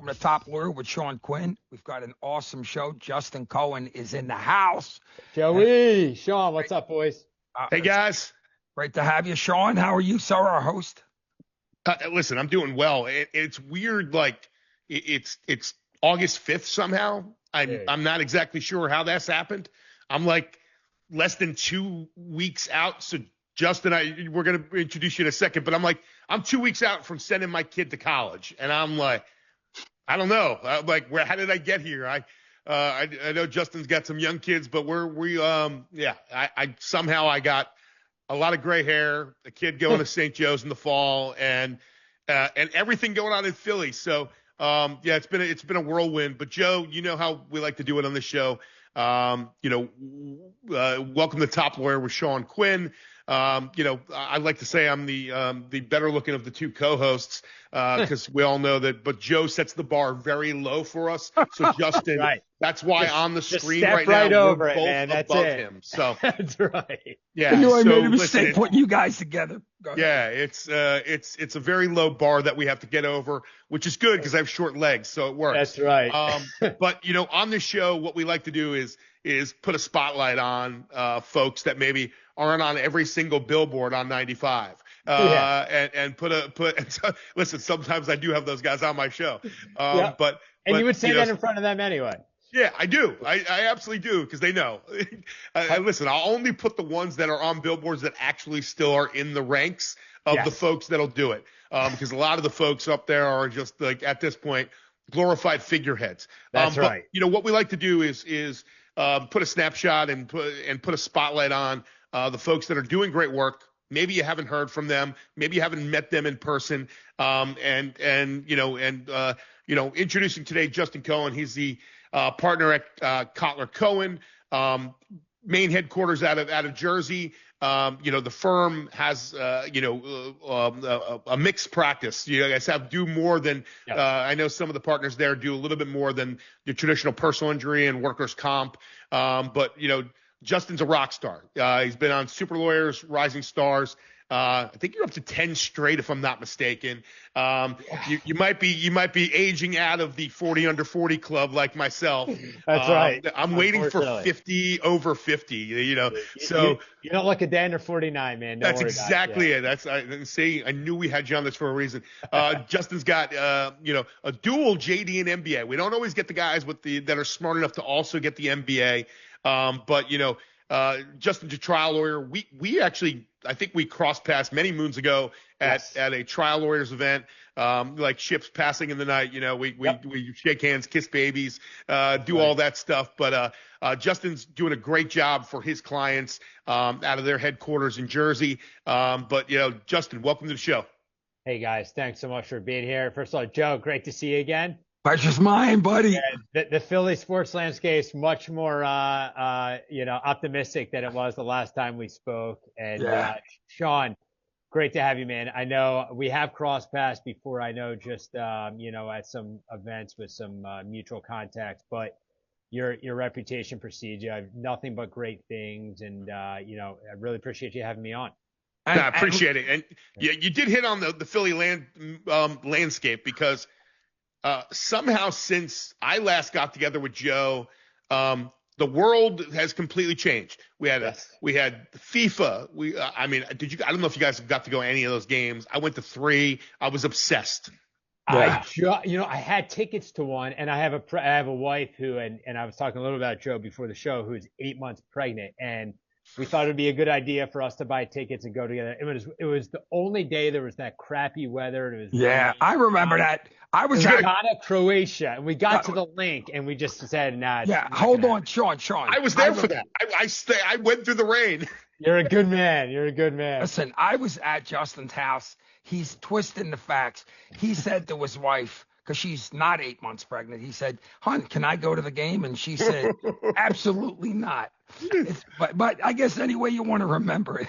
Welcome to Top Lawyer with Sean Quinn. We've got an awesome show. Justin Cohen is in the house. Joey, Sean, what's up, boys? Hey, guys. Great to have you, Sean. How are you, sir, our host? Listen, I'm doing well. It's weird, like it's August 5th somehow. I'm not exactly sure how that's happened. I'm like less than 2 weeks out. So Justin, we're going to introduce you in a second, but I'm 2 weeks out from sending my kid to college. And I'm like, I don't know. How did I get here? I know Justin's got some young kids, but I somehow got a lot of gray hair, a kid going to St. Joe's in the fall, and everything going on in Philly. So, it's been a whirlwind, but Joe, you know how we like to do it on this show. Welcome to Top Lawyer with Sean Quinn. I like to say I'm the better looking of the two co-hosts, because we all know that, but Joe sets the bar very low for us. So Justin, Right. That's why on the screen step right now, over we're it, both man. That's above it. him. So That's right. yeah. I knew I so made a mistake listen, putting you guys together. Go ahead. yeah, it's a very low bar that we have to get over, which is good because I have short legs, so it works. That's right. But on this show, what we like to do is put a spotlight on folks that maybe aren't on every single billboard on 95. Listen, sometimes I do have those guys on my show. But you would say that in front of them anyway. Yeah, I do. I absolutely do, because they know. Listen, I'll only put the ones that are on billboards that actually still are in the ranks of the folks that'll do it. Because a lot of the folks up there are just like, at this point, glorified figureheads. That's right. But, what we like to do is put a snapshot and put a spotlight on the folks that are doing great work. Maybe you haven't heard from them. Maybe you haven't met them in person. Introducing today Justin Cohen. He's the partner at Kotlar Cohen, main headquarters out of Jersey. The firm has a mixed practice. You guys do more than I know some of the partners there do a little bit more than your traditional personal injury and workers' comp. But Justin's a rock star. He's been on Super Lawyers, Rising Stars. I think you're up to 10 straight, if I'm not mistaken. You might be aging out of the 40 under 40 club like myself. That's right. I'm waiting for 50 over 50. So you don't look a day under 49, man. That's exactly it. I knew we had you on this for a reason. Justin's got a dual JD and MBA. We don't always get the guys that are smart enough to also get the MBA. But Justin's a trial lawyer. We actually, I think we crossed paths many moons ago at a trial lawyers event, like ships passing in the night. We shake hands, kiss babies, do all that stuff. But Justin's doing a great job for his clients out of their headquarters in Jersey. But Justin, welcome to the show. Hey guys, thanks so much for being here. First of all, Joe, great to see you again. Pleasure's mine, buddy. The Philly sports landscape is much more, optimistic than it was the last time we spoke. And Sean, great to have you, man. I know we have crossed paths before. I know just at some events with some mutual contacts, but your reputation precedes you. I have nothing but great things, and I really appreciate you having me on. I appreciate it, and you did hit on the Philly landscape, because somehow since I last got together with Joe, the world has completely changed. We had FIFA. I don't know if you guys got to go to any of those games. I went to 3. I was obsessed. I had tickets to one, and I have a wife who, and I was talking a little about Joe before the show, who's 8 months pregnant, and we thought it'd be a good idea for us to buy tickets and go together. It was the only day there was that crappy weather. It was raining. I remember that. I was Ghana, Croatia, and we got to the link, and we just said, "Nah." Yeah, hold on, Sean. I was there for that. I went through the rain. You're a good man. Listen, I was at Justin's house. He's twisting the facts. He said to his wife, because she's not 8 months pregnant, he said, "Hon, can I go to the game?" And she said, "Absolutely not." But I guess any way you want to remember it.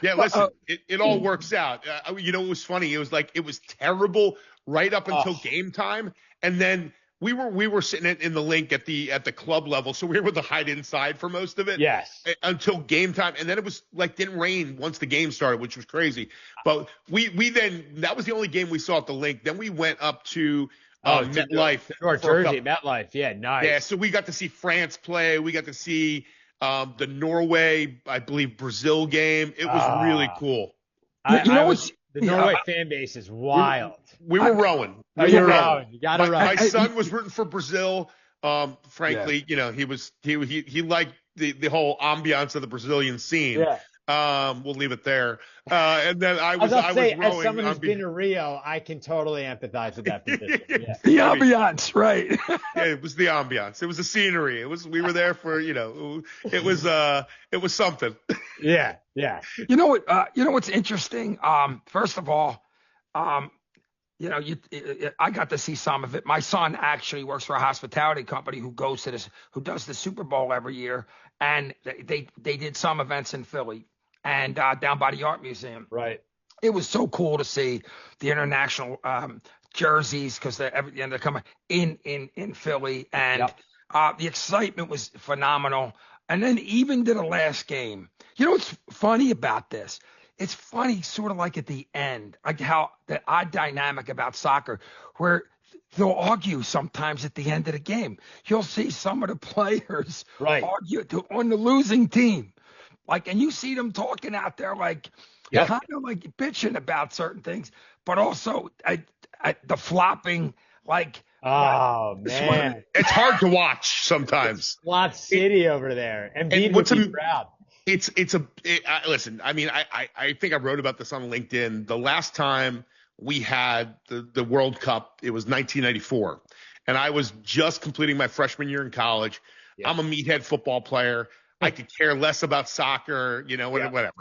Yeah, listen, it all works out. It was funny. It was terrible right up until game time, and then we were sitting in the link at the club level, so we were able to hide inside for most of it. Yes. Until game time, and then it was didn't rain once the game started, which was crazy. But we then, that was the only game we saw at the link. Then we went up to MetLife. North Jersey, MetLife. Yeah, nice. Yeah, so we got to see France play. We got to see the Norway, I believe, Brazil game. It was really cool. The Norway fan base is wild. We were rowing. You're rowing. You got to row. My son was rooting for Brazil. Frankly, he liked the whole ambiance of the Brazilian scene. Yeah. We'll leave it there. And then I was rowing. As someone who's been to Rio, I can totally empathize with that position. Yeah. The ambiance, right? Yeah, it was the ambiance. It was the scenery. We were there for, it was something. Yeah. Yeah. You know what's interesting? First of all, I got to see some of it. My son actually works for a hospitality company who does the Super Bowl every year. And they did some events in Philly and down by the Art Museum. Right. It was so cool to see the international jerseys because they're coming in Philly, and the excitement was phenomenal. And then even to the last game, what's funny about this? It's funny, sort of like at the end, like how the odd dynamic about soccer, where they'll argue sometimes at the end of the game. You'll see some of the players argue on the losing team, and you see them talking out there kind of like bitching about certain things, but also the flopping, oh man, it's hard to watch sometimes. Flop City over there, and would be proud. Listen. I mean, I think I wrote about this on LinkedIn. The last time we had the World Cup, it was 1994, and I was just completing my freshman year in college. Yeah. I'm a meathead football player. I could care less about soccer, whatever.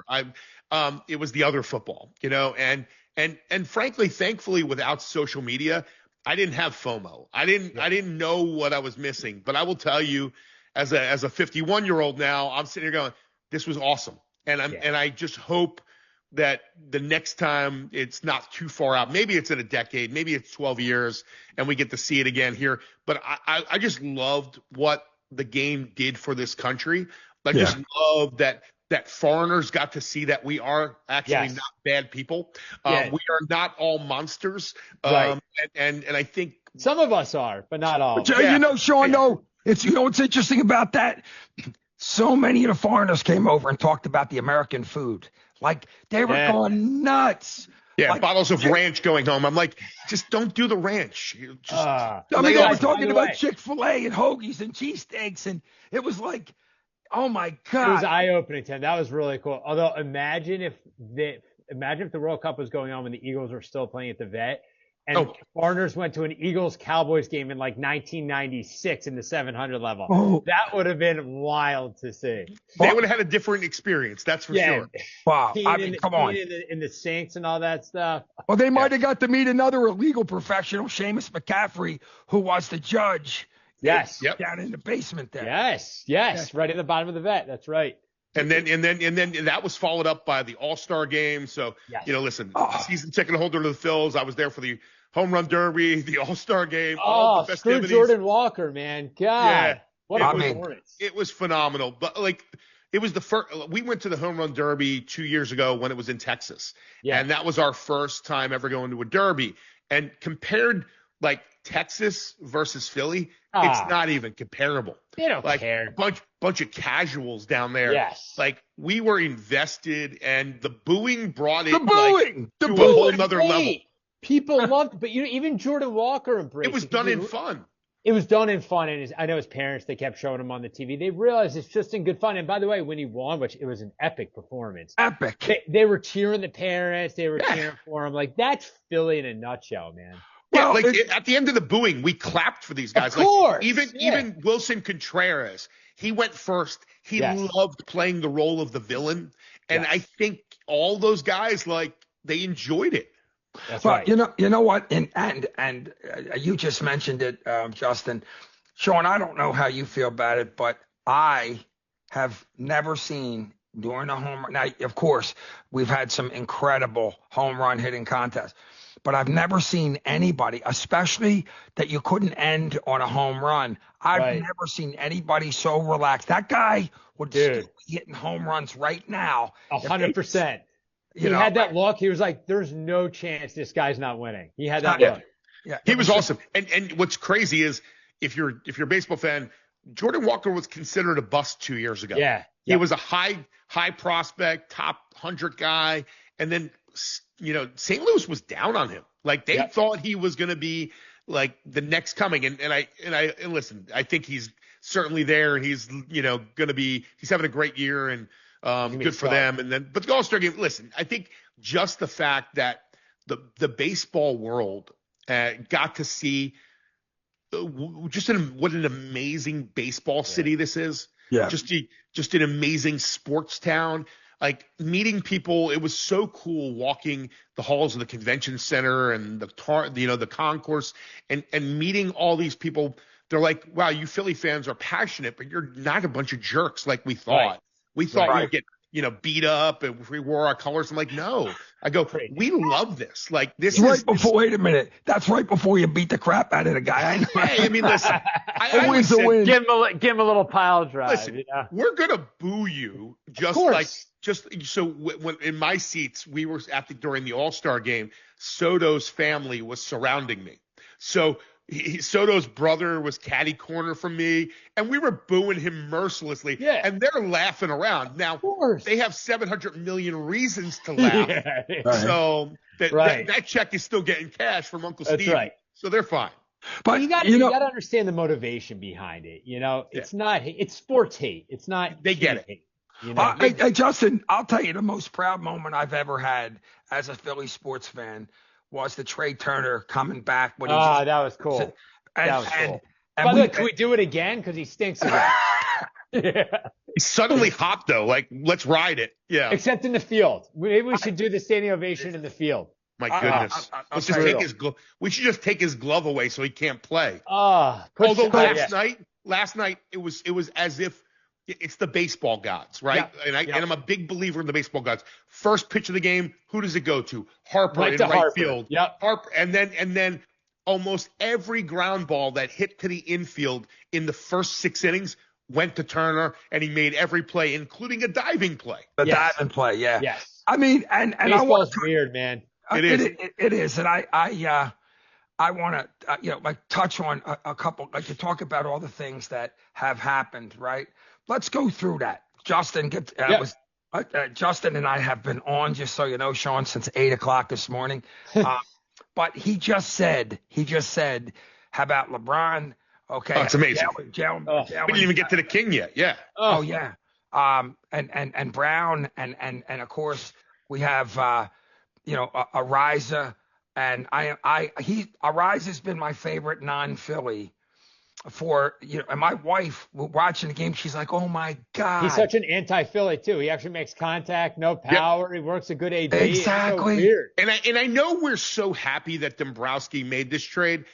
It was the other football, and frankly, thankfully, without social media, I didn't have FOMO. I didn't know what I was missing. But I will tell you, as a 51-year-old now, I'm sitting here going, this was awesome, and I just hope that the next time it's not too far out. Maybe it's in a decade, maybe it's 12 years, and we get to see it again here. But I just loved what the game did for this country. I just love that foreigners got to see that we are actually not bad people. We are not all monsters. And I think some of us are, but not all. But, Sean, though, what's interesting about that? So many of the foreigners came over and talked about the American food. They were going nuts. Yeah, bottles of ranch going home. I'm like, just don't do the ranch. They were talking about Chick-fil-A and hoagies and cheesesteaks, and it was like, oh my God. It was eye-opening, Tim. That was really cool. Although imagine if the World Cup was going on when the Eagles were still playing at the Vet, and foreigners went to an Eagles-Cowboys game in 1996 in the 700 level. Oh. That would have been wild to see. They would have had a different experience, that's for sure. Wow. Come on. In the sinks and all that stuff. Well, they might have got to meet another illegal professional, Seamus McCaffrey, who was the judge. Yes. Down in the basement there. Yes. Right at the bottom of the Vet. That's right. And then that was followed up by the All-Star game. So, listen, season ticket holder to the Phils. I was there for the Home Run Derby, the All-Star game, all the festivities. Screw Jordan Walker, man. God. What a performance. It was phenomenal. But, it was the first – we went to the Home Run Derby 2 years ago when it was in Texas. Yeah. And that was our first time ever going to a Derby. And compared, Texas versus Philly, it's not even comparable. They don't care. Bunch of casuals down there. Yes. We were invested, and the booing brought it to a whole nother level. People loved it, but even Jordan Walker embraced it. It was done in fun. It was done in fun, and I know his parents, they kept showing him on the TV. They realized it's just in good fun. And by the way, when he won, which it was an epic performance. Epic. They were cheering the parents. They were cheering for him. That's Philly in a nutshell, man. Yeah, at the end of the booing, we clapped for these guys. Of course. Even Wilson Contreras, he went first. He loved playing the role of the villain. And I think all those guys, they enjoyed it. That's right. You know what? And you just mentioned it, Justin. Sean, I don't know how you feel about it, but I have never seen during a home run. Now, of course, we've had some incredible home run hitting contests, but I've never seen anybody, especially that you couldn't end on a home run. I've never seen anybody so relaxed. That guy would still be hitting home runs right now. 100%. He had that look. He was like, there's no chance this guy's not winning. He had that look. Yeah, He was awesome. And what's crazy is if you're a baseball fan, Jordan Walker was considered a bust 2 years ago. Yeah. He was a high prospect, top 100 guy. And then, St. Louis was down on him. Like they thought he was going to be like the next coming. And listen, I think he's certainly there. He's, he's having a great year and good for them. But the All-Star game, listen, I think just the fact that the baseball world got to see what an amazing baseball city this is. Yeah. Just an amazing sports town. Like meeting people, it was so cool walking the halls of the convention center and the concourse and meeting all these people. They're like, wow, you Philly fans are passionate, but you're not a bunch of jerks like we thought. Right. We thought we would get, beat up and if we wore our colors. I'm like, no. I go, we love this. Like this is wait a minute. That's right before you beat the crap out of the guy. Hey, I mean, listen. Always a win. Give him a little pile drive. Listen, we're gonna boo you so when in my seats we were during the All-Star game. Soto's family was surrounding me, so. Soto's brother was catty corner from me, and we were booing him mercilessly. Yeah. And they're laughing around. Now, they have 700 million reasons to laugh. So that check is still getting cash from Uncle Steve. Right. So they're fine. But you got to understand the motivation behind it. It's sports hate. It's not. They get it. Hey, Justin, I'll tell you the most proud moment I've ever had as a Philly sports fan was the Trey Turner coming back. When that was cool. That was cool. By the way, can we do it again? Because he stinks again. He's suddenly hot, though. Like, let's ride it. Yeah. Except in the field. Maybe we should do the standing ovation in the field. My goodness. Let's just take his glove. We should just take his glove away so he can't play. Although last night, it was as if it's the baseball gods, right? Yeah. And I'm a big believer in the baseball gods. First pitch of the game, who does it go to? Harper in right field. Yep. Harper, and then almost every ground ball that hit to the infield in the first 6 innings went to Turner, and he made every play, including a diving play. Diving play, yeah. Yes. I mean, and baseball's weird, man. It is, and I want to touch on a couple, to talk about all the things that have happened, right? Let's go through that. Justin, Justin and I have been on, just so you know, Sean, since 8:00 this morning. But he just said, how about LeBron? Okay, that's amazing. We didn't even get to the king yet. Yeah. Oh yeah. And Brown and of course we have Ariza, and Ariza's been my favorite non-Philly. And my wife watching the game, she's like, "Oh my God!" He's such an anti-Philly too. He actually makes contact, no power. Yep. He works a good AD. Exactly. So weird. And I know we're so happy that Dombrowski made this trade.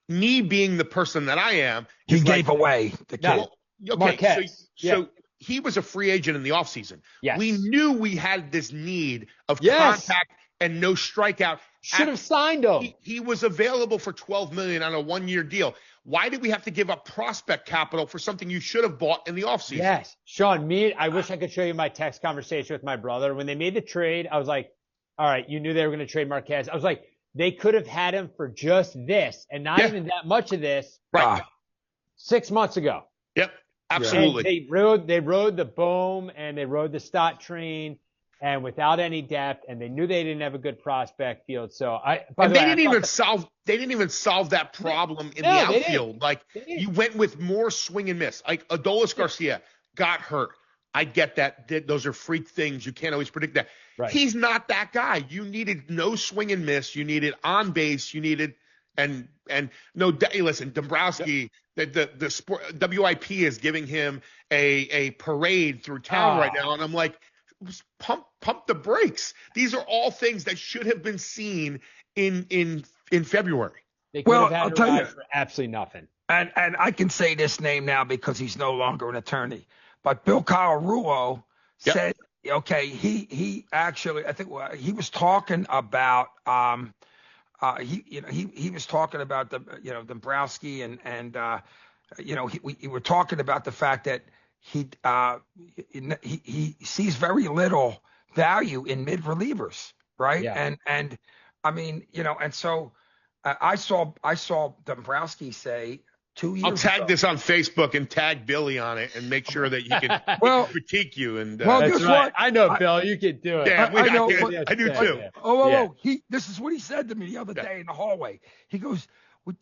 Me being the person that I am, he gave away the kid. Okay, Marquez. So he was a free agent in the offseason. Yes. We knew we had this need of contact and no strikeout. Should have signed him. He was available for $12 million on a 1-year deal. Why did we have to give up prospect capital for something you should have bought in the offseason? Yes. Sean, I wish I could show you my text conversation with my brother. When they made the trade, I was like, all right, you knew they were going to trade Marquez. I was like, they could have had him for just this and not even that much of this 6 months ago. Yep, absolutely. And they rode the boom and they rode the Stott train and without any depth, and they knew they didn't have a good prospect field. So they didn't even solve that problem in the outfield. Like you went with more swing and miss. Like Adolis Garcia got hurt. I get that. Those are freak things. You can't always predict that. Right. He's not that guy. You needed no swing and miss. You needed on base. You needed and no. Listen, Dombrowski. The sport WIP is giving him a parade through town right now, and I'm like, pump the brakes. These are all things that should have been seen in February. They could have had a ride for absolutely nothing. And I can say this name now because he's no longer an attorney. But Bill Colarulo said, okay, he actually, I think he was talking about he was talking about Dombrowski and we were talking about the fact that he sees very little value in mid relievers, right? Yeah. And I mean, and so I saw Dombrowski say 2 years I'll tag ago. this on Facebook and tag Billy on it and make sure that he can critique you. And guess right. what? I know, Bill. You can do it. Yeah, I know. I do too. This is what he said to me the other day in the hallway. He goes,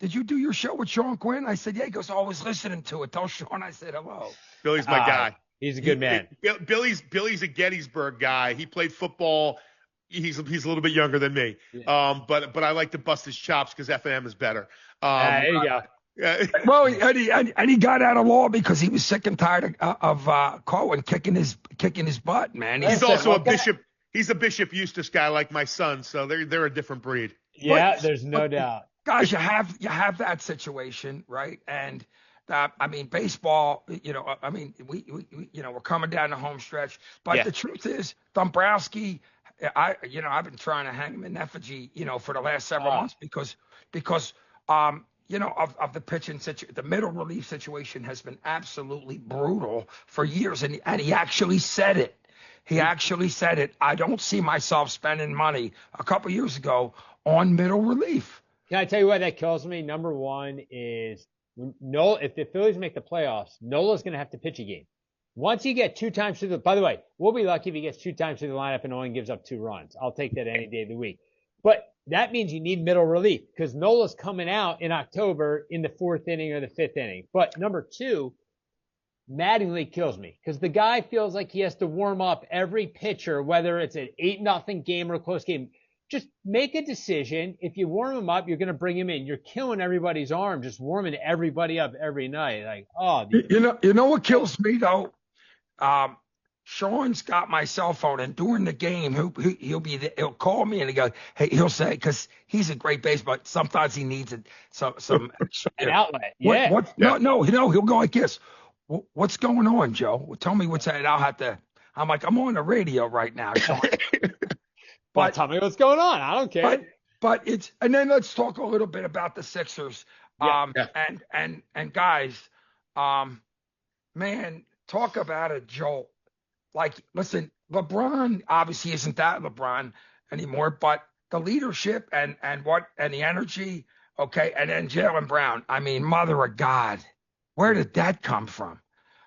"Did you do your show with Sean Quinn?" I said, "Yeah." He goes, "I was listening to it. Tell Sean I said hello." Billy's my guy. He's a good man. Billy's a Gettysburg guy. He played football. He's a little bit younger than me. Yeah. But I like to bust his chops because F&M is better. There you go. Well, and he got out of law because he was sick and tired of Cohen kicking his butt, man. He's also a Bishop. He's a Bishop Eustace guy like my son, so they're a different breed. Yeah, there's no doubt. Guys, you have that situation, right? And I mean, baseball. I mean, we we're coming down the home stretch, but the truth is, Dombrowski. I've been trying to hang him in effigy, for the last several months because of the pitching the middle relief situation has been absolutely brutal for years, and he actually said it. He actually said it. I don't see myself spending money a couple years ago on middle relief. Can I tell you what that kills me? Number one is if the Phillies make the playoffs, Nola's going to have to pitch a game. Once you get 2 times through by the way, we'll be lucky if he gets 2 times through the lineup and only gives up 2 runs. I'll take that any day of the week. But that means you need middle relief because Nola's coming out in October in the 4th inning or the 5th inning. But number 2, Mattingly kills me because the guy feels like he has to warm up every pitcher, whether it's an 8-0 game or a close game. Just make a decision. If you warm him up, you're going to bring him in. You're killing everybody's arm, just warming everybody up every night. Like, you know what kills me though? Sean's got my cell phone, and during the game, he'll call me and he'll say, because he's a great baseball, sometimes he needs some an outlet. Yeah. No, he'll go like this. What's going on, Joe? Tell me what's that. I'm like, I'm on the radio right now, Sean. But tell me what's going on. I don't care. But and then let's talk a little bit about the Sixers. And guys, man, talk about a jolt. Like, listen, LeBron obviously isn't that LeBron anymore, but the leadership and the energy, okay, and then Jaylen Brown. I mean, mother of God, where did that come from?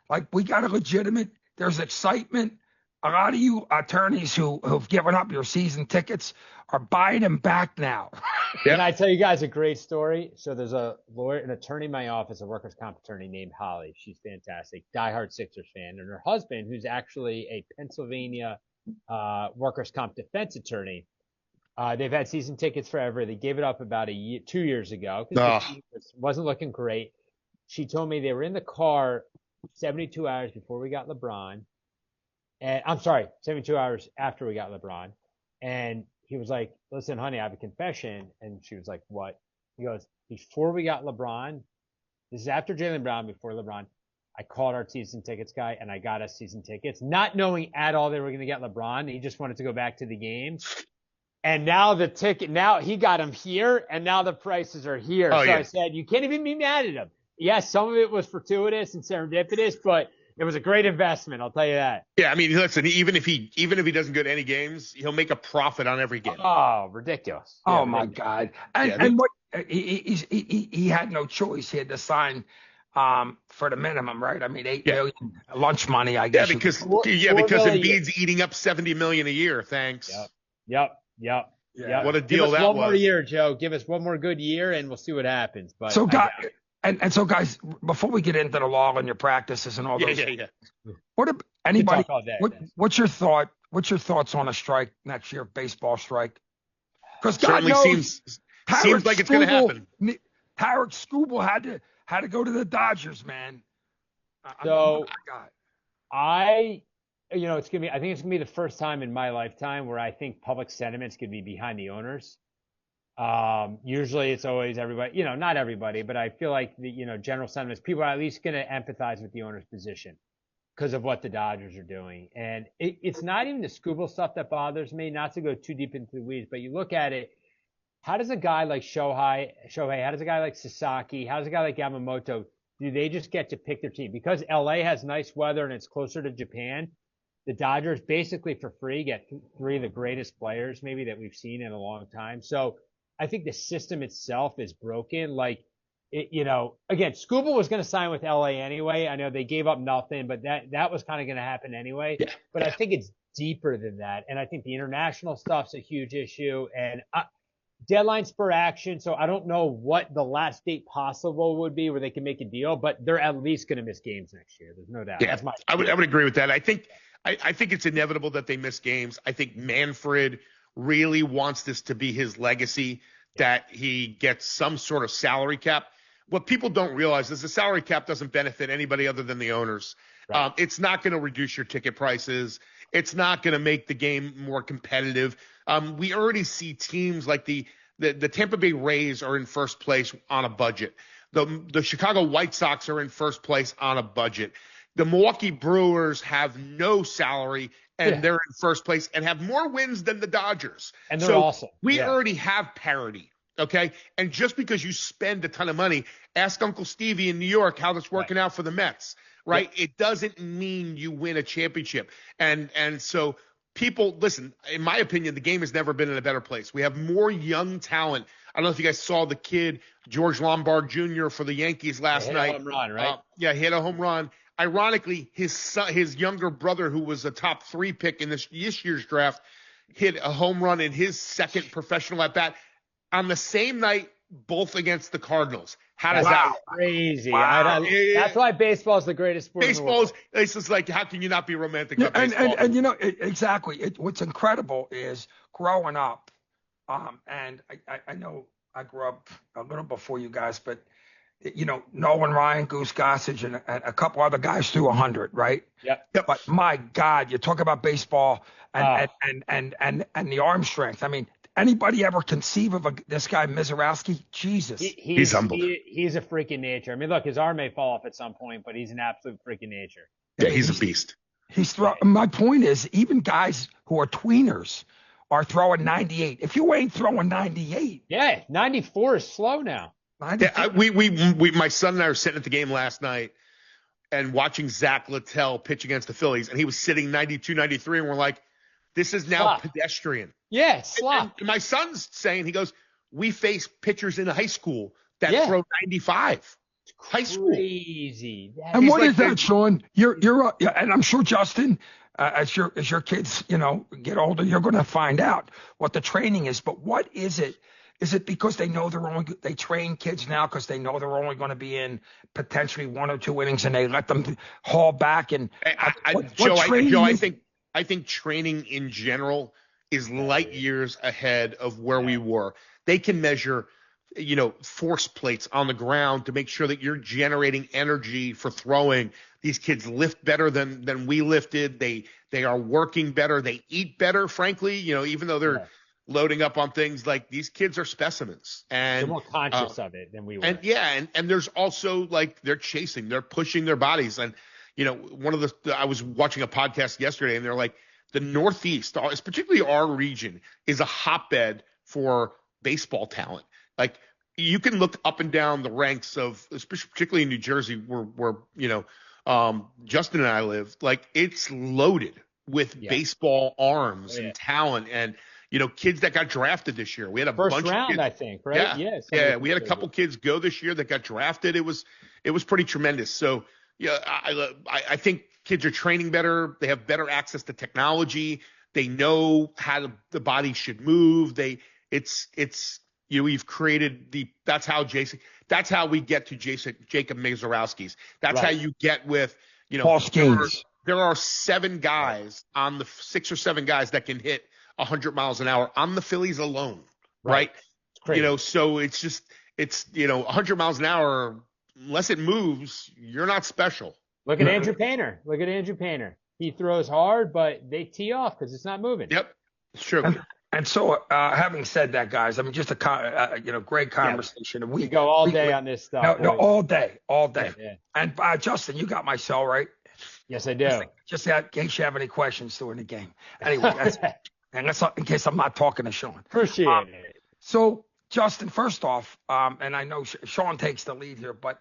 Like, we got there's excitement. A lot of you attorneys who've given up your season tickets are buying them back now. Can I tell you guys a great story? So there's an attorney in my office, a workers' comp attorney named Holly. She's fantastic, diehard Sixers fan. And her husband, who's actually a Pennsylvania workers' comp defense attorney, they've had season tickets forever. They gave it up about 2 years ago because the team wasn't looking great. She told me they were in the car 72 hours before we got LeBron. And I'm sorry, 72 hours after we got LeBron. And he was like, listen, honey, I have a confession. And she was like, what? He goes, before we got LeBron, this is after Jaylen Brown, before LeBron, I called our season tickets guy and I got us season tickets, not knowing at all they were going to get LeBron. He just wanted to go back to the game. And now now he got him here and now the prices are here. I said, you can't even be mad at him. Yes, some of it was fortuitous and serendipitous, but it was a great investment, I'll tell you that. Yeah, I mean, listen, even if he doesn't go to any games, he'll make a profit on every game. Oh, ridiculous! Oh my God! And what he had no choice; he had to sign for the minimum, right? I mean, $8 million lunch money, I guess. Because Embiid's eating up $70 million a year. Thanks. Yep. What a deal that was. One more year, Joe. Give us one more good year, and we'll see what happens. But so guys, before we get into the law and your practices and all those, what's your thought? What's your thoughts on a strike next year, baseball strike? Because God knows, seems like it's going to happen. Tarek Skubal had to go to the Dodgers, man. I think it's gonna be the first time in my lifetime where I think public sentiment's gonna be behind the owners. Usually it's always everybody, not everybody, but I feel like the, general sentiments, people are at least going to empathize with the owner's position because of what the Dodgers are doing. And it's not even the Skubal stuff that bothers me, not to go too deep into the weeds, but you look at it, how does a guy like Shohei, how does a guy like Sasaki, how does a guy like Yamamoto, do they just get to pick their team? Because LA has nice weather and it's closer to Japan, the Dodgers basically for free get 3 of the greatest players maybe that we've seen in a long time. So I think the system itself is broken. Like, again, Scuba was going to sign with LA anyway. I know they gave up nothing, but that was kind of going to happen anyway. Yeah. But I think it's deeper than that. And I think the international stuff's a huge issue. And deadlines for action. So I don't know what the last date possible would be where they can make a deal, but they're at least going to miss games next year. There's no doubt. Yeah, I would agree with that. I think it's inevitable that they miss games. I think Manfred really wants this to be his legacy, that he gets some sort of salary cap. What people don't realize is the salary cap doesn't benefit anybody other than the owners. Right. It's not going to reduce your ticket prices. It's not going to make the game more competitive. We already see teams like the Tampa Bay Rays are in first place on a budget. The Chicago White Sox are in first place on a budget. The Milwaukee Brewers have no salary, and they're in first place and have more wins than the Dodgers. And they're awesome. We already have parity, okay? And just because you spend a ton of money, ask Uncle Stevie in New York how that's working out for the Mets, right? Yeah. It doesn't mean you win a championship. And so people, listen, in my opinion, the game has never been in a better place. We have more young talent. I don't know if you guys saw the kid, George Lombard Jr. for the Yankees last night. Hit a home run, right? Hit a home run. Ironically, his younger brother, who was a top 3 pick in this year's draft, hit a home run in his second professional at bat on the same night, both against the Cardinals. How does that work? Crazy? Wow. That's why baseball is the greatest sport. It's just like, how can you not be romantic about baseball? And exactly. What's incredible is growing up, and I know I grew up a little before you guys, but Nolan Ryan, Goose Gossage, and a couple other guys threw 100, right? Yep. But my God, you talk about baseball and the arm strength. I mean, anybody ever conceive of this guy Mizorowski? Jesus, he's humble. He's a freaking nature. I mean, look, his arm may fall off at some point, but he's an absolute freaking nature. Yeah, he's a beast. My point is, even guys who are tweeners are throwing 98. If you ain't throwing 98, 94 is slow now. Yeah, my son and I were sitting at the game last night and watching Zach Littell pitch against the Phillies, and he was sitting 92, 93, and we're like, this is now pedestrian. Yeah, it's slop. And my son's saying, he goes, we face pitchers in high school that throw 95. High school. Crazy. And what is that, Sean? You're and I'm sure Justin, as your kids, get older, you're going to find out what the training is. But what is it? Is it because they know they train kids now because they know they're only going to be in potentially 1 or 2 innings and they let them haul back? And Joe, I think training in general is light years ahead of where we were. They can measure, force plates on the ground to make sure that you're generating energy for throwing. These kids lift better than we lifted. They are working better. They eat better, frankly, even though they're loading up on things. Like, these kids are specimens, and they're more conscious of it than we were. And there's also, like, they're pushing their bodies. And I was watching a podcast yesterday, and they're like, the Northeast, particularly our region, is a hotbed for baseball talent. Like, you can look up and down the ranks of, particularly in New Jersey, where Justin and I live. Like, it's loaded with baseball arms and talent, and kids that got drafted this year. We had a first bunch round, of kids, I think, right? Yeah. We had a couple kids go this year that got drafted. It was pretty tremendous. So I think kids are training better. They have better access to technology. They know how the body should move. We've created that's how we get to Jacob Mizorowski's. That's how you get with, Paul Skeens. There are 7 guys on the 6 or 7 guys that can hit 100 miles an hour on the Phillies alone, right? So it's 100 miles an hour, unless it moves, you're not special. Look at Andrew Painter. He throws hard, but they tee off because it's not moving. Yep, it's true. And so, having said that, guys, I mean, just a great conversation. Yeah. We go all day on this stuff. No, all day. Yeah. And Justin, you got my cell, right? Yes, I do. Just in case you have any questions during the game. Anyway, that's in case I'm not talking to Sean. Appreciate it. So, Justin, first off, and I know Sean takes the lead here, but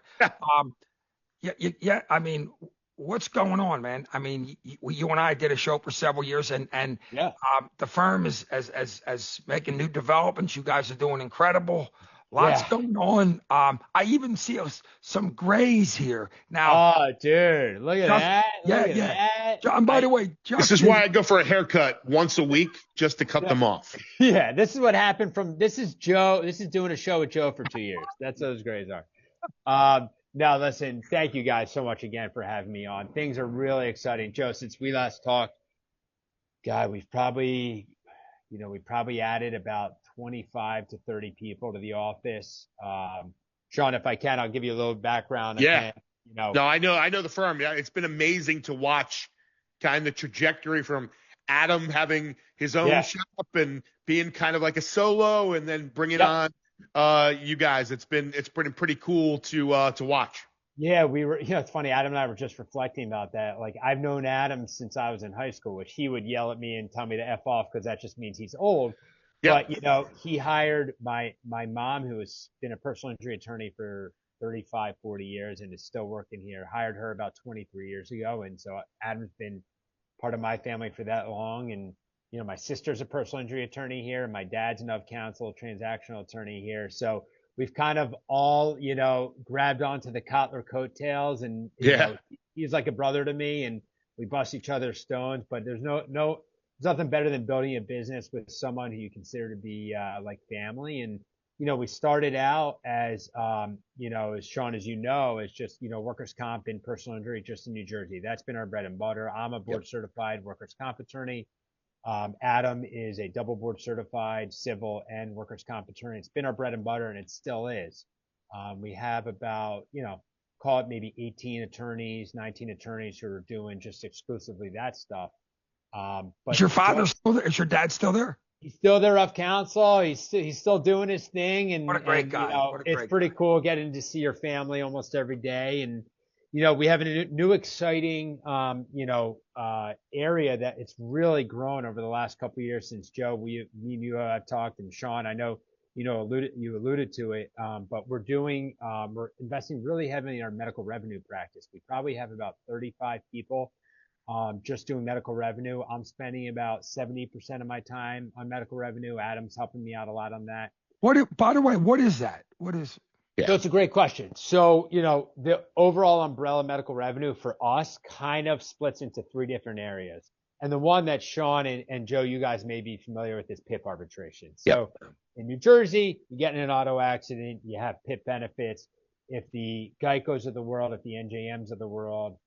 I mean, what's going on, man? I mean, you and I did a show for several years, and Yeah. the firm is as making new developments. You guys are doing incredible. Lots Yeah. going on. I even see some grays here now. Oh, dude, look at that. Yeah, Look at yeah. that. John, by the way, This is why I go for a haircut once a week just to cut them off. Yeah, this is what happened this is Joe. This is doing a show with Joe for 2 years. That's what those grays are. Now listen, thank you guys so much again for having me on. Things are really exciting. Joe, since we last talked, God, we probably added about 25 to 30 people to the office. Sean, if I can, I'll give you a little background. Yeah. No, I know the firm. Yeah, it's been amazing to watch kind of the trajectory from Adam having his own shop and being kind of like a solo, and then bringing on you guys. It's been pretty cool to watch. Yeah, it's funny. Adam and I were just reflecting about that. Like, I've known Adam since I was in high school, which he would yell at me and tell me to F off because that just means he's old. Yep. But, he hired my mom, who has been a personal injury attorney for 35, 40 years and is still working here, hired her about 23 years ago. And so Adam's been part of my family for that long. And, my sister's a personal injury attorney here, and my dad's an of counsel, transactional attorney here. So we've kind of all, grabbed onto the Kotlar coattails, and he's like a brother to me, and we bust each other's stones. But there's there's nothing better than building a business with someone who you consider to be like family. And we started out as as Sean, as as just workers' comp and personal injury just in New Jersey. That's been our bread and butter. I'm a board certified workers' comp attorney. Adam is a double board certified civil and workers' comp attorney. It's been our bread and butter, and it still is. We have about, call it maybe 18 attorneys, 19 attorneys who are doing just exclusively that stuff. But is your father still there? Is your dad still there? He's still there of counsel. He's still doing his thing. And what a great guy. It's pretty cool getting to see your family almost every day. And, we have a new exciting, area that it's really grown over the last couple of years since Joe, me and you have talked, and Sean, I know, you alluded to it. But we're investing really heavily in our medical revenue practice. We probably have about 35 people, just doing medical revenue. I'm spending about 70% of my time on medical revenue. Adam's helping me out a lot on that. By the way, what is that? What is? Yeah. So it's a great question. So, the overall umbrella medical revenue for us kind of splits into 3 different areas. And the one that Sean and Joe, you guys may be familiar with, is PIP arbitration. So in New Jersey, you get in an auto accident, you have PIP benefits. If the Geicos of the world, if the NJMs of the world,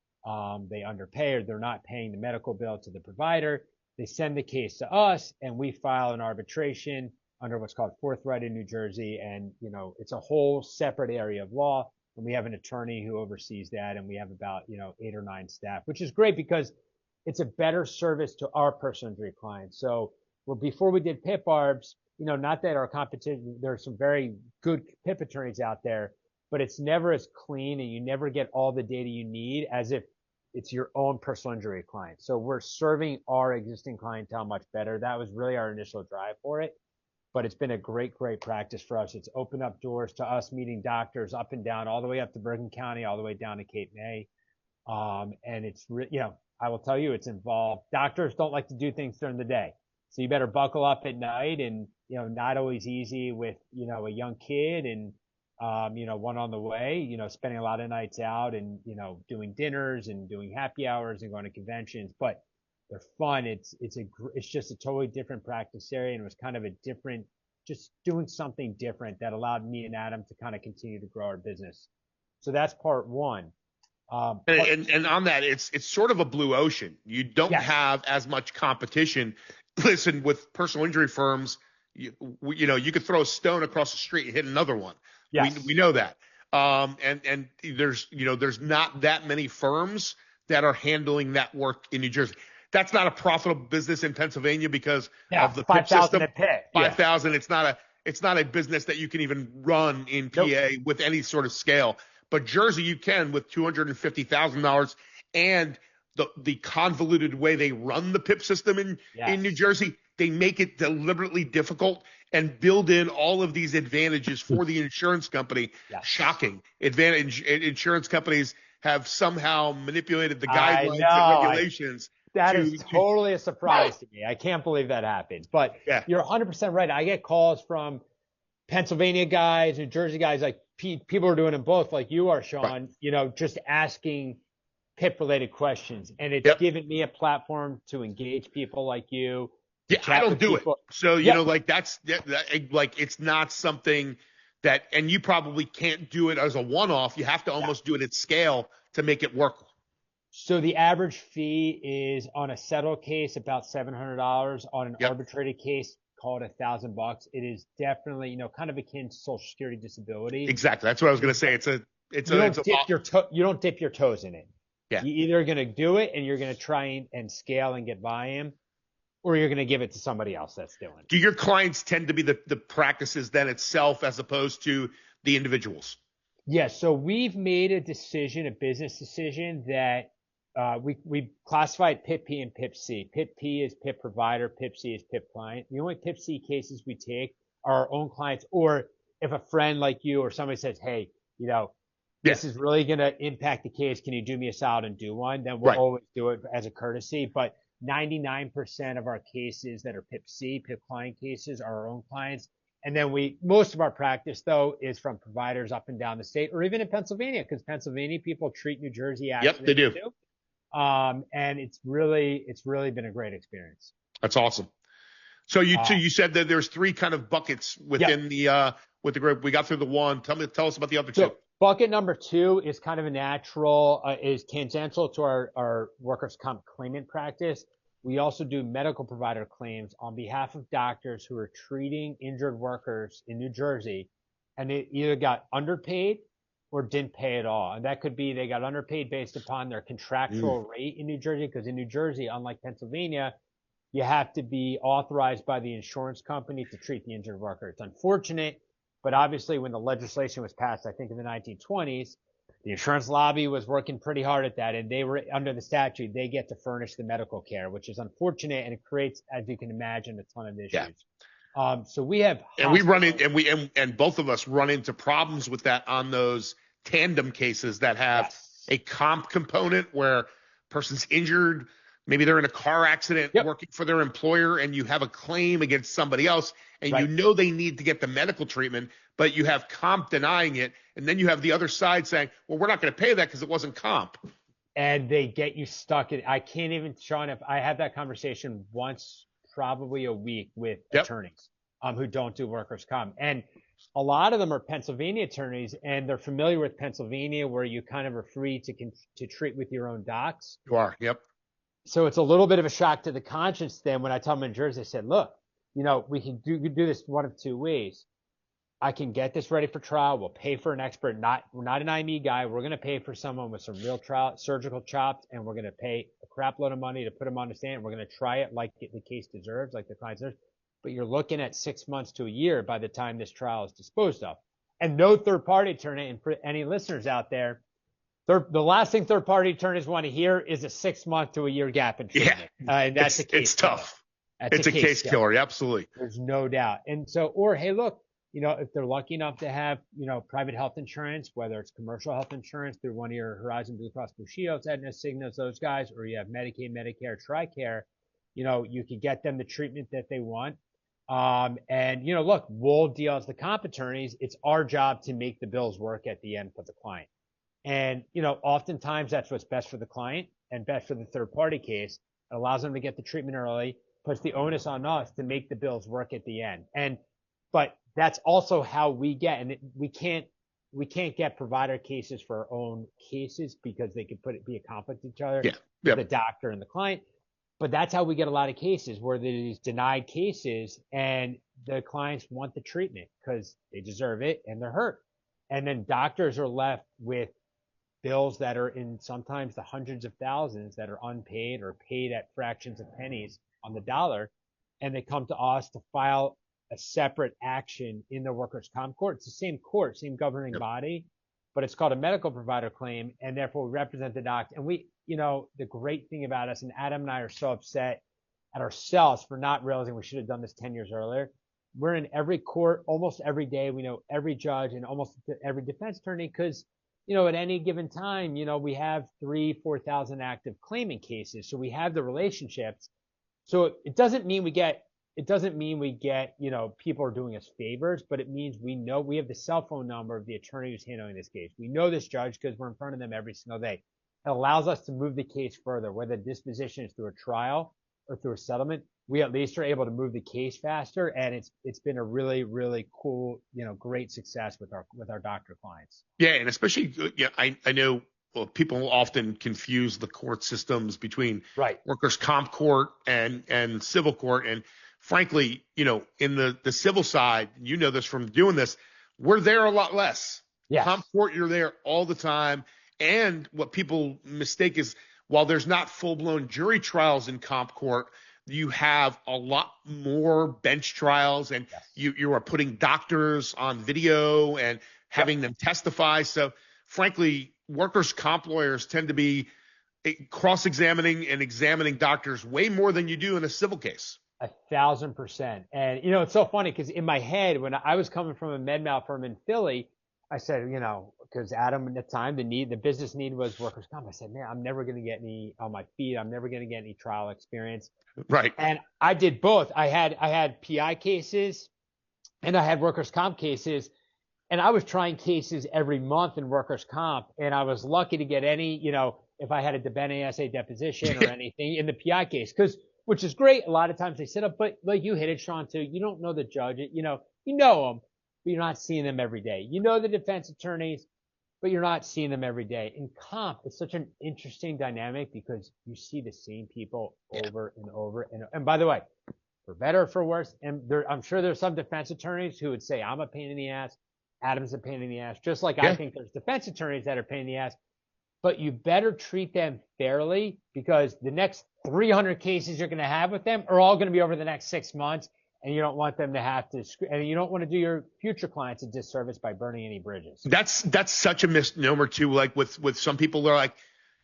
they underpay or they're not paying the medical bill to the provider, they send the case to us and we file an arbitration under what's called forthright in New Jersey. And, it's a whole separate area of law. And we have an attorney who oversees that. And we have about, 8 or 9 staff, which is great because it's a better service to our personal injury clients. So before we did PIP arbs, not that our competition, there are some very good PIP attorneys out there, but it's never as clean and you never get all the data you need as if it's your own personal injury client. So we're serving our existing clientele much better. That was really our initial drive for it. But it's been a great practice for us. It's opened up doors to us meeting doctors up and down, all the way up to Bergen County, all the way down to Cape May. And it's, I will tell you, it's involved. Doctors don't like to do things during the day. So you better buckle up at night, and, not always easy with, a young kid and, one on the way, spending a lot of nights out and, doing dinners and doing happy hours and going to conventions. But they're fun. It's just a totally different practice area, and it was kind of just doing something different that allowed me and Adam to kind of continue to grow our business. So that's part one. And on that, it's sort of a blue ocean. You don't have as much competition. Listen, with personal injury firms, you could throw a stone across the street and hit another one. Yes. We know that. And there's not that many firms that are handling that work in New Jersey. That's not a profitable business in Pennsylvania because of the PIP system. 5,000. It's not a business that you can even run in PA with any sort of scale. But Jersey, you can with $250,000, and the convoluted way they run the PIP system in New Jersey, they make it deliberately difficult and build in all of these advantages for the insurance company. Yes. Shocking. Insurance companies have somehow manipulated the I guidelines and know. regulations. That is totally a surprise to me. I can't believe that happened. But Yeah. You're 100% right. I get calls from Pennsylvania guys, New Jersey guys, like people are doing them both, like you are, Sean. Right. Just asking PIP-related questions, and it's given me a platform to engage people like you. Yeah, I don't do people. it. So like like it's not something that, and you probably can't do it as a one-off. You have to almost do it at scale to make it work. So the average fee is on a settled case about $700. On an arbitrated case, call it $1,000. It is definitely kind of akin to Social Security disability. Exactly. That's what I was going to say. You don't dip your toes in it. Yeah. You're either going to do it and you're going to try and scale and get volume, or you're going to give it to somebody else that's doing it. Do your clients tend to be the practices then itself as opposed to the individuals? Yes. So we've made a business decision that we classified PIP P and PIP C. PIP P is PIP provider, PIP C is PIP client. The only PIP C cases we take are our own clients, or if a friend like you or somebody says, hey, this is really going to impact the case. Can you do me a solid and do one? Then we'll always do it as a courtesy. But 99% of our cases that are PIP C, PIP client cases, are our own clients. And then most of our practice, though, is from providers up and down the state, or even in Pennsylvania, because Pennsylvania people treat New Jersey accidents. Yep, they do. Too. And it's really been a great experience. That's awesome. So you said that there's three kind of buckets within with the group. We got through the one. Tell us about the other two. Bucket number two is kind of a natural, is tangential to our workers' comp claimant practice. We also do medical provider claims on behalf of doctors who are treating injured workers in New Jersey, and they either got underpaid or didn't pay at all. And that could be they got underpaid based upon their contractual rate in New Jersey, because in New Jersey, unlike Pennsylvania, you have to be authorized by the insurance company to treat the injured worker. It's unfortunate, but obviously when the legislation was passed, I think in the 1920s, the insurance lobby was working pretty hard at that, and they were under the statute. They get to furnish the medical care, which is unfortunate, and it creates, as you can imagine, a ton of issues. Yeah. So we have, and we run in, and both of us run into problems with that on those tandem cases that have a comp component where person's injured. Maybe they're in a car accident working for their employer, and you have a claim against somebody else, and they need to get the medical treatment, but you have comp denying it. And then you have the other side saying, well, we're not going to pay that because it wasn't comp. And they get you stuck in. I can't even, Sean, if I have that conversation once, probably a week with attorneys who don't do workers' comp. And a lot of them are Pennsylvania attorneys, and they're familiar with Pennsylvania, where you kind of are free to treat with your own docs. You are. Yep. So it's a little bit of a shock to the conscience then when I tell them in Jersey, I said, look, we can do this one of two ways. I can get this ready for trial. We'll pay for an expert. We're not an IME guy. We're going to pay for someone with some real surgical chops, and we're going to pay a crap load of money to put them on the stand. We're going to try it like the case deserves, like the client deserves. But you're looking at 6 months to a year by the time this trial is disposed of. And no third-party attorney, and for any listeners out there, the last thing third-party attorneys want to hear is a 6 month to a year gap in treatment. And that's a case. It's tough. It's a case killer. Absolutely. There's no doubt. And so, or hey, look, if they're lucky enough to have, private health insurance, whether it's commercial health insurance through one of your Horizon Blue Cross Blue Shields, Aetna, Cignas, those guys, or you have Medicaid, Medicare, TRICARE, you can get them the treatment that they want. And look, we'll deal as the comp attorneys. It's our job to make the bills work at the end for the client. And, oftentimes that's what's best for the client and best for the third party case. It allows them to get the treatment early, puts the onus on us to make the bills work at the end. But that's also how we get, and we can't get provider cases for our own cases because they could be a conflict with each other, the doctor and the client. But that's how we get a lot of cases where there's denied cases and the clients want the treatment because they deserve it and they're hurt. And then doctors are left with bills that are in sometimes the hundreds of thousands that are unpaid or paid at fractions of pennies on the dollar. And they come to us to file a separate action in the workers' comp court. It's the same court, same governing body, but it's called a medical provider claim, and therefore we represent the docs. And we, the great thing about us, and Adam and I are so upset at ourselves for not realizing we should have done this 10 years earlier. We're in every court almost every day. We know every judge and almost every defense attorney because, at any given time, we have 4,000 active claimant cases. So we have the relationships. So it doesn't mean we get, people are doing us favors, but it means we know we have the cell phone number of the attorney who's handling this case. We know this judge because we're in front of them every single day. It allows us to move the case further, whether disposition is through a trial or through a settlement. We at least are able to move the case faster, and it's been a really, really cool, great success with our doctor clients. Yeah, and especially, I know people often confuse the court systems between workers' comp court and civil court, and frankly, in the civil side, this from doing this, we're there a lot less. Yes. Comp court, you're there all the time, and what people mistake is while there's not full-blown jury trials in comp court, you have a lot more bench trials, and you are putting doctors on video and having them testify. So frankly, workers' comp lawyers tend to be cross-examining and examining doctors way more than you do in a civil case. 1,000%. And, it's so funny because in my head, when I was coming from a med mal firm in Philly, I said, because Adam at the time, the business need was workers' comp. I said, man, I'm never going to get any on my feet. I'm never going to get any trial experience. Right. And I did both. I had PI cases and I had workers' comp cases, and I was trying cases every month in workers' comp, and I was lucky to get any, if I had a debent ASA deposition or anything in the PI case, which is great. A lot of times they sit up, but like you hit it, Sean, too. You don't know the judge. You know them, but you're not seeing them every day. You know the defense attorneys, but you're not seeing them every day. In comp, it's such an interesting dynamic because you see the same people over and over. And by the way, for better or for worse, and I'm sure there's some defense attorneys who would say, I'm a pain in the ass, Adam's a pain in the ass, just like I think there's defense attorneys that are pain in the ass. But you better treat them fairly because the next 300 cases you're going to have with them are all going to be over the next 6 months. And you don't want them to have to, and you don't want to do your future clients a disservice by burning any bridges. That's such a misnomer too. Like with some people, they're like,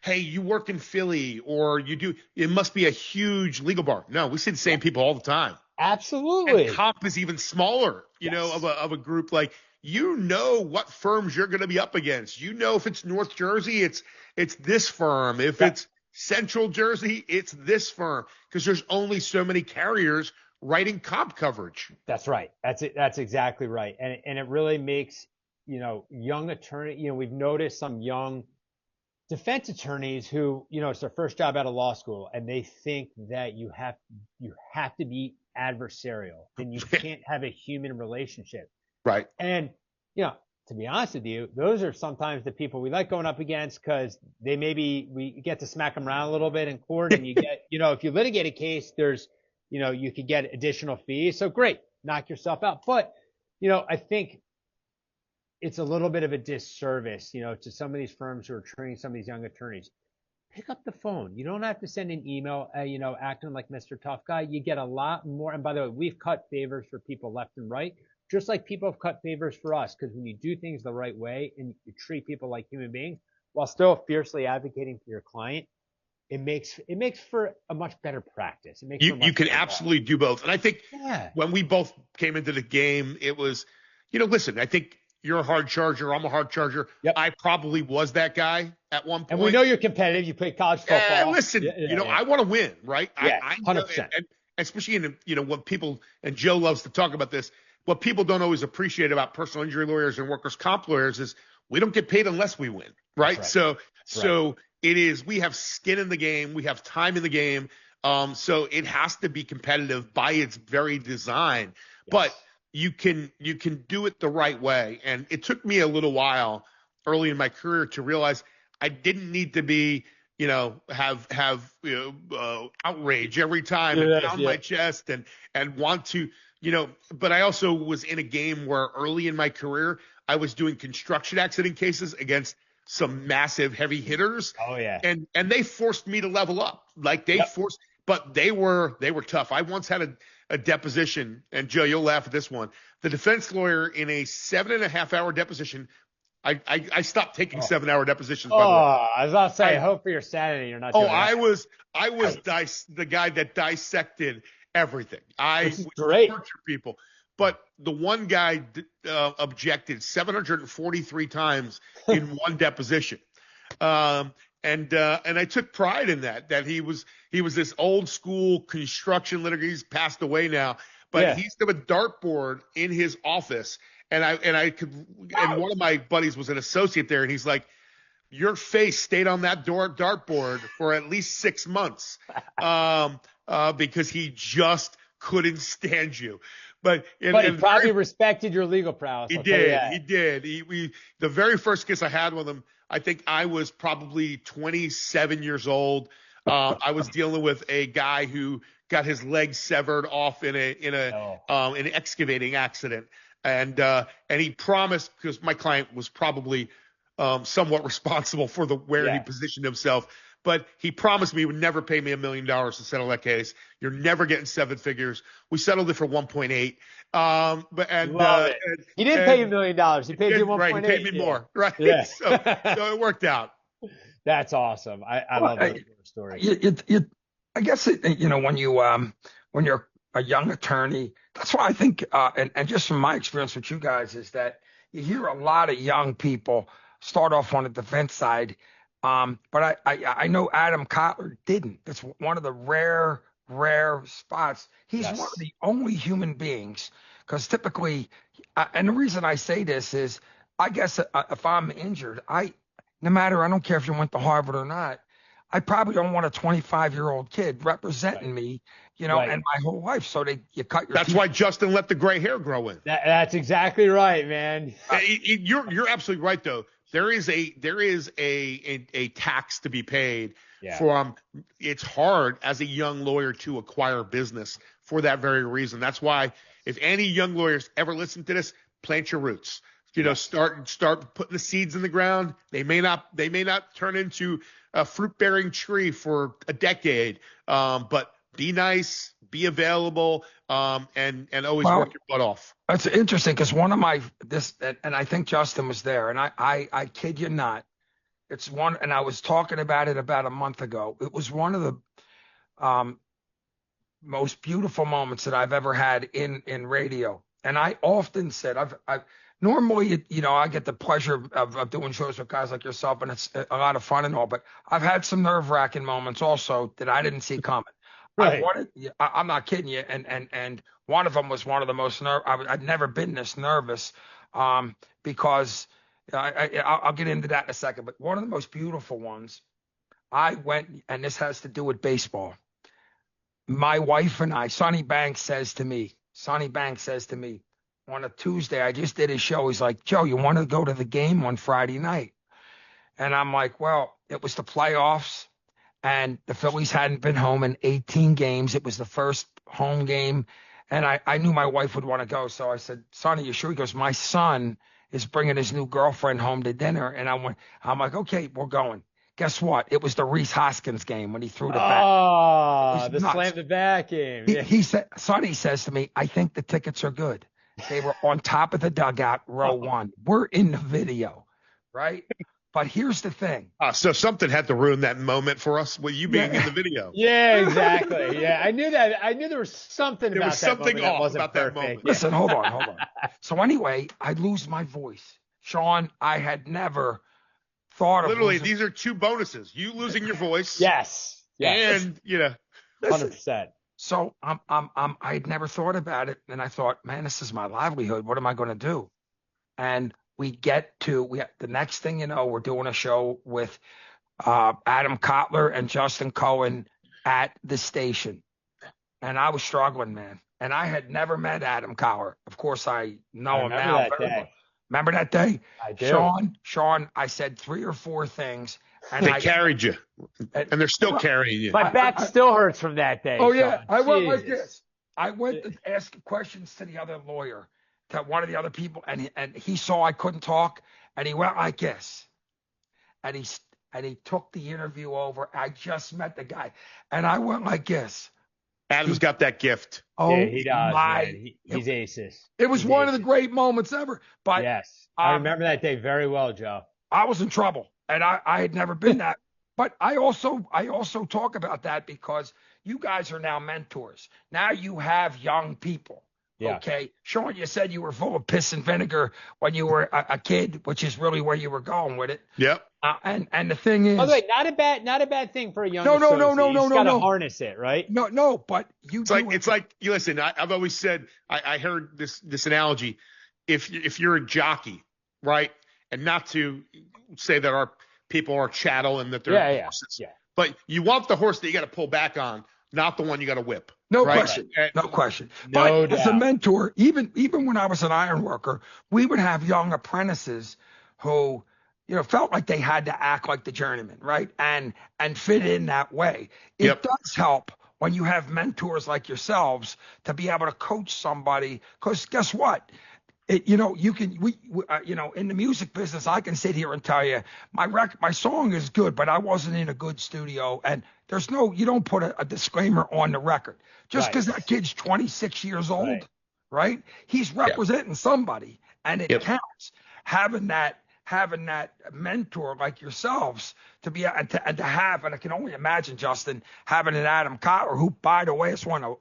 hey, you work in Philly or it must be a huge legal bar. No, we see the same people all the time. Absolutely. And comp is even smaller, of a group. Like, what firms you're going to be up against. If it's North Jersey, it's this firm. If it's Central Jersey, it's this firm. Because there's only so many carriers writing comp coverage. That's right. That's it. That's exactly right. And it really makes, young attorney, we've noticed some young defense attorneys who, it's their first job out of law school and they think that you have to be adversarial and you can't have a human relationship. Right. And, to be honest with you, those are sometimes the people we like going up against because we get to smack them around a little bit in court and you get, if you litigate a case, there's, you could get additional fees. So great, knock yourself out. But, I think it's a little bit of a disservice, to some of these firms who are training some of these young attorneys. Pick up the phone. You don't have to send an email, acting like Mr. Tough Guy. You get a lot more. And by the way, we've cut favors for people left and right, just like people have cut favors for us. Because when you do things the right way and you treat people like human beings while still fiercely advocating for your client, it makes for a much better practice. You can absolutely do both. And I think when we both came into the game, it was, listen, I think you're a hard charger. I'm a hard charger. Yep. I probably was that guy at one point. And we know you're competitive. You play college football. Listen, I want to win, right? Yeah, I 100%. And especially in, what people, and Joe loves to talk about this, what people don't always appreciate about personal injury lawyers and workers' comp lawyers is we don't get paid unless we win, right? So it is, we have skin in the game. We have time in the game. So it has to be competitive by its very design, but you can do it the right way. And it took me a little while early in my career to realize I didn't need to be, have outrage every time and pound my chest and want to, but I also was in a game where early in my career, I was doing construction accident cases against some massive heavy hitters. Oh yeah. And they forced me to level up. Like but they were tough. I once had a deposition, and Joe, you'll laugh at this one. The defense lawyer in a 7.5 hour deposition. I stopped taking 7-hour depositions. By the way. I was about to say, I hope for your sanity you're not doing that. I was the guy that dissected everything. I would torture people. but the one guy objected 743 times in one deposition. And I took pride in that he was this old school construction litigator. He's passed away now, but he used to have a dartboard in his office, and one of my buddies was an associate there, and he's like, your face stayed on that dartboard for at least 6 months, because he just couldn't stand you. But he probably respected your legal prowess. He did. The very first kiss I had with him, I think I was probably 27 years old. I was dealing with a guy who got his leg severed off in an excavating accident, and he promised, because my client was probably somewhat responsible for where he positioned himself. But he promised me he would never pay me $1 million to settle that case. You're never getting 7 figures. We settled it for 1.8. He didn't pay you $1 million. He paid you 1.8. Right, he paid me more. Right. Yeah. So it worked out. That's awesome. I love that story. I guess when you're a young attorney, that's why I think, and just from my experience with you guys, is that you hear a lot of young people start off on the defense side. But I know Adam Kotlar didn't. That's one of the rare spots. He's one of the only human beings, because typically, and the reason I say this is, I guess if I'm injured, I don't care if you went to Harvard or not, I probably don't want a 25-year-old kid representing me, and my whole life. So you cut your That's teeth. why Justin let the gray hair grow in. That's exactly right, man. You're absolutely right, though. There is a tax to be paid for it's hard as a young lawyer to acquire business for that very reason. That's why if any young lawyers ever listen to this, plant your roots. Start putting the seeds in the ground. They may not turn into a fruit-bearing tree for a decade, but be nice, be available, and always work your butt off. It's interesting because one of and I think Justin was there, and I kid you not, it's one, and I was talking about it about a month ago. It was one of the most beautiful moments that I've ever had in radio. And I often said, I've normally, I get the pleasure of doing shows with guys like yourself, and it's a lot of fun and all, but I've had some nerve-wracking moments also that I didn't see coming. Right. I'm not kidding you. And one of them was one of the most I'd never been this nervous, because I'll get into that in a second. But one of the most beautiful ones, I went, and this has to do with baseball. My wife and I, Sonny Banks says to me on a Tuesday, I just did a show. He's like, Joe, you want to go to the game on Friday night? And I'm like, well, it was the playoffs. And the Phillies hadn't been home in 18 games. It was the first home game. And I knew my wife would want to go. So I said, Sonny, you sure? He goes, my son is bringing his new girlfriend home to dinner. And I'm like, okay, we're going. Guess what? It was the Reese Hoskins game when he threw the bat. Oh, the slam the bat game. Yeah. He said, Sonny says to me, I think the tickets are good. They were on top of the dugout, row one. We're in the video, right? But here's the thing. So something had to ruin that moment for us with you being in the video. Yeah, exactly. Yeah, I knew that. I knew there was something there about was something that off wasn't about perfect. that moment. Yeah. Listen, hold on. So anyway, I lose my voice. Sean, I had never thought of Literally, these are two bonuses. You losing your voice. Yes. And, 100%. So I'd never thought about it. And I thought, man, this is my livelihood. What am I going to do? And the next thing you know, we're doing a show with Adam Kotlar and Justin Cohen at the station. And I was struggling, man. And I had never met Adam Kotlar. Of course, I know him now. Remember that day? I do. Sean, I said 3 or 4 things. And they carried you. And they're still carrying you. My back still hurts from that day. Oh, yeah. Sean. I went like this. I went to ask questions to the other lawyer, to one of the other people, and he saw I couldn't talk, and he went like this. And he took the interview over. I just met the guy, and I went like this. Adam's got that gift. Oh, yeah, he does. Man. He's aces. It was one of the great moments ever. But yes, I remember that day very well, Joe. I was in trouble, and I had never been that. But I also talk about that because you guys are now mentors. Now you have young people, Yeah. Okay. Sean, you said you were full of piss and vinegar when you were a kid, which is really where you were going with it. Yep. And the thing is, by the way, not a bad thing for a young no, associate. You just got to harness it, right? No, but you It's like you listen. I've always said I heard this analogy. If you're a jockey, right, and not to say that our people are chattel and that they're horses, but you want the horse that you got to pull back on, not the one you got to whip. No right? question. No question. No But as a mentor, even when I was an iron worker, we would have young apprentices who, felt like they had to act like the journeyman, right? And fit in that way. It does help when you have mentors like yourselves to be able to coach somebody, because guess what? You can, in the music business, I can sit here and tell you my song is good, but I wasn't in a good studio. And you don't put a disclaimer on the record just because that kid's 26 years old, right? He's representing somebody, and it counts. Having that mentor like yourselves to be and to have, and I can only imagine, Justin, having an Adam Kotlar, who, by the way, is one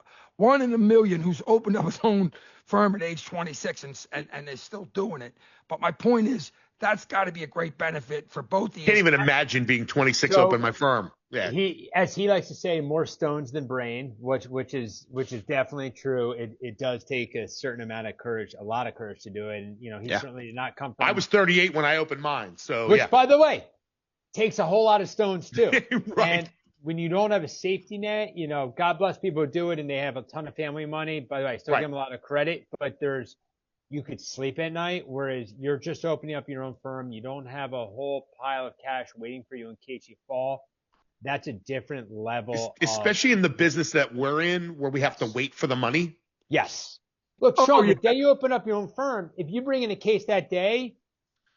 in a million, who's opened up his own firm at age 26 and is still doing it. But my point is, that's got to be a great benefit for both the. Can't even imagine being 26 open my firm. Yeah. As he likes to say, more stones than brain, which is definitely true. It does take a certain amount of courage, a lot of courage to do it. And he certainly did not come from. I was 38 when I opened mine, so which, by the way, takes a whole lot of stones too. Right. And when you don't have a safety net, God bless people who do it and they have a ton of family money. By the way, I still give them a lot of credit, but you could sleep at night, whereas you're just opening up your own firm. You don't have a whole pile of cash waiting for you in case you fall. That's a different level. Especially in the business that we're in, where we have to wait for the money. Yes. Look, Sean, the day you open up your own firm, if you bring in a case that day,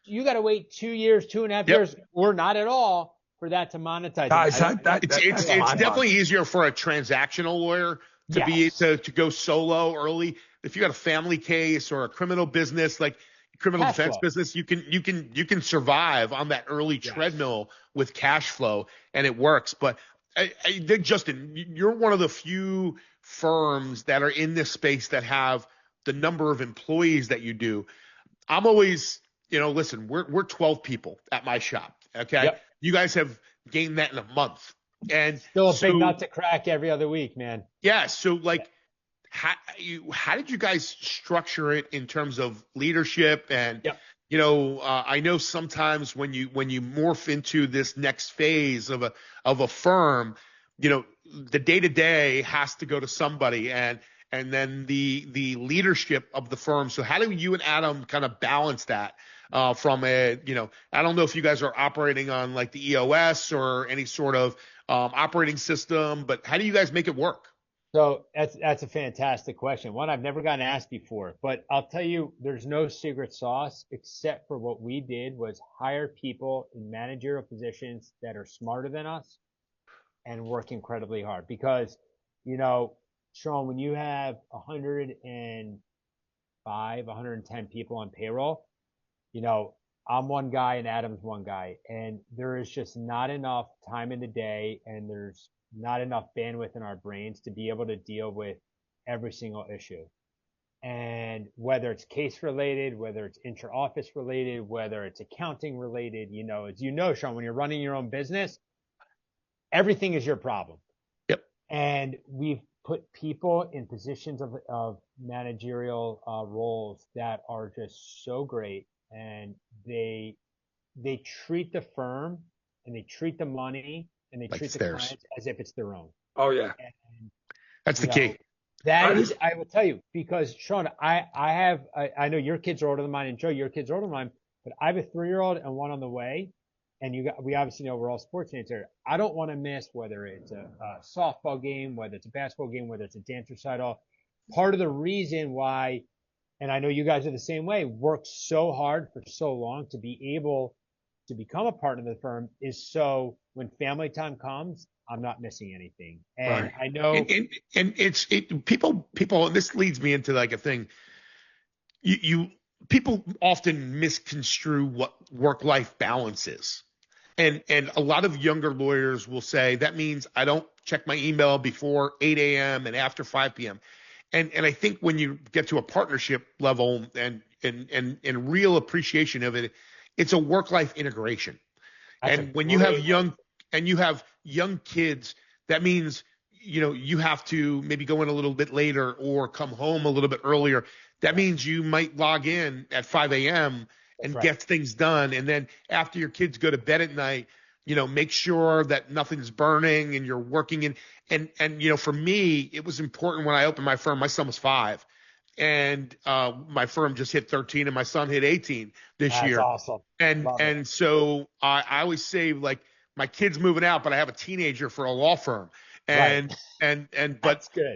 you got to wait 2 years, 2.5 years, or not at all for that to monetize. It's definitely easier for a transactional lawyer to be to go solo early. If you got a family case or a criminal business, like criminal defense business, you can survive on that early treadmill with cash flow, and it works. But I think, Justin, you're one of the few firms that are in this space that have the number of employees that you do. I'm always, listen, we're 12 people at my shop. Okay. Yep. You guys have gained that in a month, and still a big nut to crack every other week, man. Yeah. So how did you guys structure it in terms of leadership? And I know sometimes when you morph into this next phase of a firm, the day-to-day has to go to somebody, and then the leadership of the firm. So how do you and Adam kind of balance that from I don't know if you guys are operating on like the EOS or any sort of operating system, but how do you guys make it work? So that's a fantastic question. One I've never gotten asked before, but I'll tell you, there's no secret sauce except for what we did was hire people in managerial positions that are smarter than us and work incredibly hard. Because, Sean, when you have 105, 110 people on payroll, I'm one guy and Adam's one guy, and there is just not enough time in the day, and there's not enough bandwidth in our brains to be able to deal with every single issue. And whether it's case related, whether it's intra-office related, whether it's accounting related, as Sean, when you're running your own business, everything is your problem. Yep. And we've put people in positions of managerial roles that are just so great, and they treat the firm and they treat the money and they treat the clients as if it's their own. Oh yeah. And, that's the key. That is, I will tell you, because Sean, I know your kids are older than mine, and Joe, your kids are older than mine, but I have a 3-year-old and one on the way. And we obviously know we're all sports fans here. I don't want to miss whether it's a softball game, whether it's a basketball game, whether it's a dance recital. Part of the reason why, and I know you guys are the same way, work so hard for so long to be able to become a partner of the firm is so when family time comes, I'm not missing anything. And right. I know, and people, and this leads me into like a thing. People often misconstrue what work-life balance is. And a lot of younger lawyers will say that means I don't check my email before 8 a.m. and after 5 p.m. And I think when you get to a partnership level and real appreciation of it, it's a work-life integration. And when you have young kids, that means, you have to maybe go in a little bit later or come home a little bit earlier. That means you might log in at 5 a.m. and get things done. And then after your kids go to bed at night, make sure that nothing's burning and you're working in. And for me, it was important when I opened my firm. My son was 5, and my firm just hit 13, and my son hit 18 this year. That's awesome. And so I always say, like, my kid's moving out, but I have a teenager for a law firm. But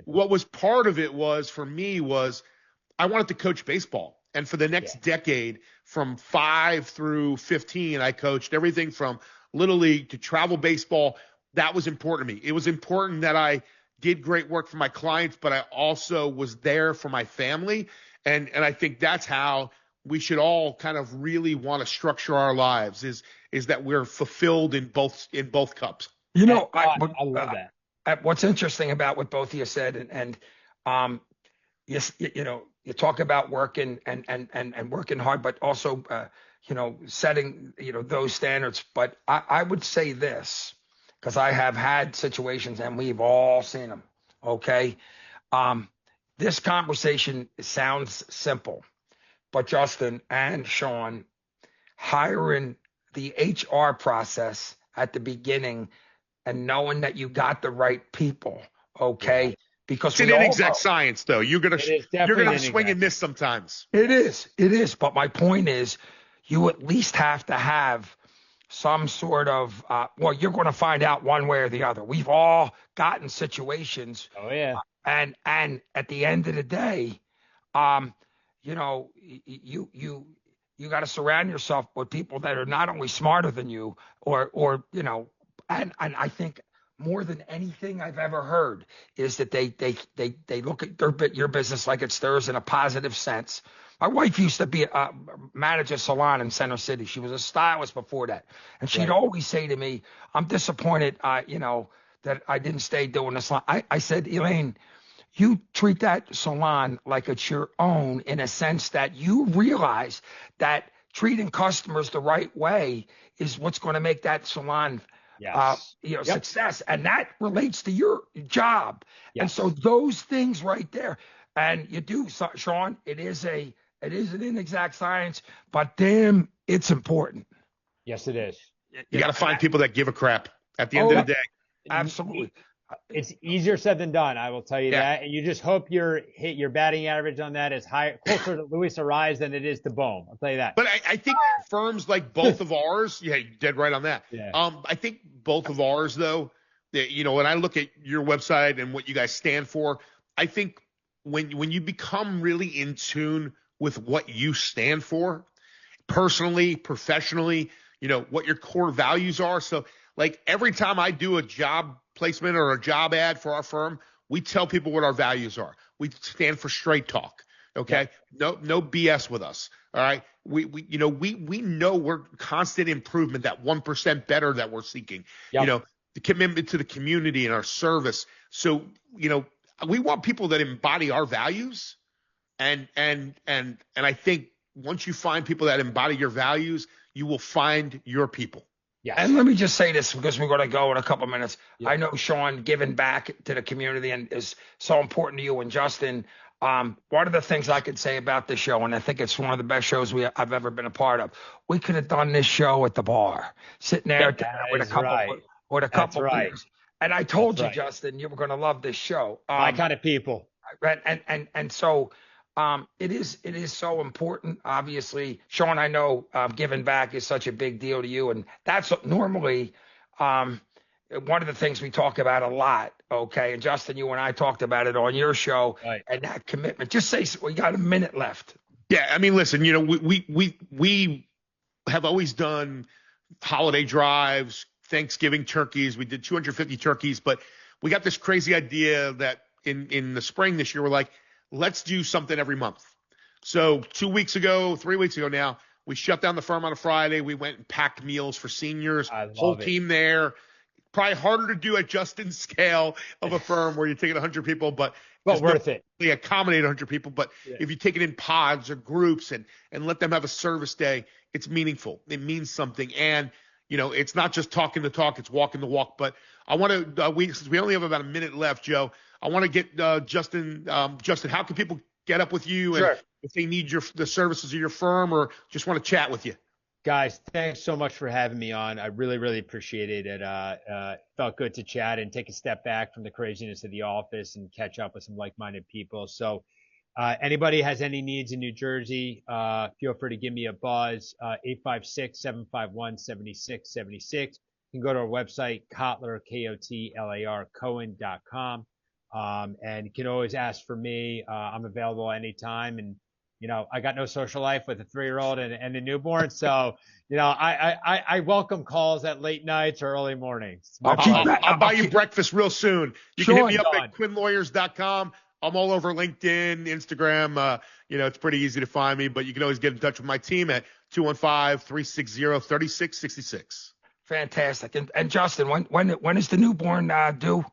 what was part of it was, for me, was I wanted to coach baseball. And for the next decade, from 5 through 15, I coached everything from Little League to travel baseball. That was important to me. It was important that I did great work for my clients, but I also was there for my family. And I think that's how we should all kind of really want to structure our lives, is that we're fulfilled in both cups. I love that. What's interesting about what both of you said, and yes, you talk about working and working hard, but also setting those standards. But I would say this, because I have had situations and we've all seen them. Okay, this conversation sounds simple, but Justin and Sean, hiring the HR process at the beginning and knowing that you got the right people, okay? Because it's an inexact science, though. You're gonna swing and miss sometimes. It is. But my point is, you at least have to have some sort of you're going to find out one way or the other. We've all gotten situations. Oh yeah. And at the end of the day, you got to surround yourself with people that are not only smarter than you, or and I think more than anything I've ever heard is that they look at your business like it's theirs in a positive sense. My wife used to manage a salon in Center City. She was a stylist before that, and she'd always say to me, "I'm disappointed, that I didn't stay doing the salon." I said, "Elaine, you treat that salon like it's your own, in a sense that you realize that treating customers the right way is what's going to make that salon success, and that relates to your job." And so those things right there, and you do, Sean, it is an inexact science, but damn, it's important. Yes, it is. You got to find people that give a crap at the end of the day. Absolutely. It's easier said than done, I will tell you that. And you just hope your batting average on that is closer to Luis Ariz than it is to Bohm. I'll tell you that. But I think firms like both of ours, you're dead right on that. Yeah. I think both of ours, though, when I look at your website and what you guys stand for, I think when you become really in tune with what you stand for, personally, professionally, what your core values are. So, like, every time I do a job placement or a job ad for our firm, we tell people what our values are. We stand for straight talk. Okay. Yeah. No BS with us. All right. We know we're constant improvement, that 1% better that we're seeking, the commitment to the community and our service. So, we want people that embody our values. And I think once you find people that embody your values, you will find your people. Yeah. And let me just say this, because we're going to go in a couple minutes. Yeah. I know, Sean, giving back to the community and is so important to you. And Justin, one of the things I could say about this show, and I think it's one of the best shows I've ever been a part of, we could have done this show at the bar, sitting there with a couple beers. And I told you, Justin, you were going to love this show. My kind of people. And so it is so important. Obviously, Sean, I know giving back is such a big deal to you, and that's normally one of the things we talk about a lot. Okay, and Justin, you and I talked about it on your show, and that commitment. Just say, we got a minute left. Yeah, I mean, listen, we have always done holiday drives, Thanksgiving turkeys. We did 250 turkeys, but we got this crazy idea that in the spring this year, we're like, let's do something every month. So 3 weeks ago now, we shut down the firm on a Friday. We went and packed meals for seniors, whole team there, Probably harder to do at Justin's scale of a firm where you're taking 100 people, but worth it. They accommodate 100 people. But if you take it in pods or groups and let them have a service day, it's meaningful. It means something. And, it's not just talking the talk, it's walking the walk. But I want to, since we only have about a minute left, Joe, I want to get Justin. Justin, how can people get up with you? Sure. And if they need the services of your firm or just want to chat with you? Guys, thanks so much for having me on. I really, really appreciated it. Felt good to chat and take a step back from the craziness of the office and catch up with some like-minded people. So anybody has any needs in New Jersey, feel free to give me a buzz, 856-751-7676. You can go to our website, Kotlar, Kotlar, Cohen.com. And you can always ask for me. I'm available anytime. And I got no social life with a 3-year-old and a newborn. So, I welcome calls at late nights or early mornings. I'll buy you breakfast real soon. You can hit me up at quinnlawyers.com. I'm all over LinkedIn, Instagram. It's pretty easy to find me, but you can always get in touch with my team at 215-360-3666. Fantastic. And Justin, when is the newborn due?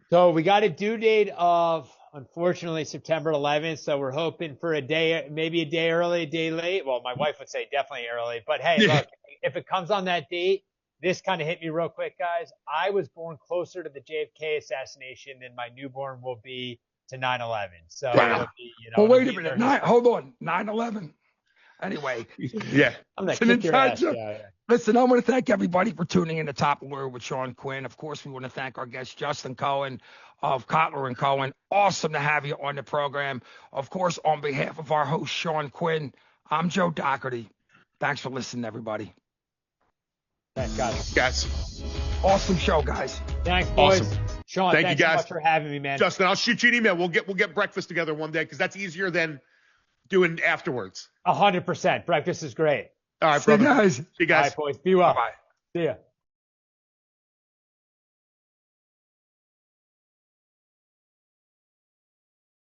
So we got a due date of, unfortunately, September 11th. So we're hoping for a day, maybe a day early, a day late. Well, my wife would say definitely early. But hey, look, if it comes on that date, this kind of hit me real quick, guys. I was born closer to the JFK assassination than my newborn will be to 9/11. So it'll be, well, wait a minute. Hold on. 9/11. Anyway. Yeah. I'm going to kick your ass. Listen, I want to thank everybody for tuning in to Top Lawyer with Sean Quinn. Of course, we want to thank our guest, Justin Cohen of Kotlar & Cohen. Awesome to have you on the program. Of course, on behalf of our host, Sean Quinn, I'm Joe Doherty. Thanks for listening, everybody. Thanks, guys. Yes. Awesome show, guys. Thanks, boys. Awesome. Sean, thank you guys so much for having me, man. Justin, I'll shoot you an email. We'll get breakfast together one day because that's easier than doing afterwards. 100%. Breakfast is great. All right, brother. See you guys. See you guys. All right, boys. Be well. Bye. See ya.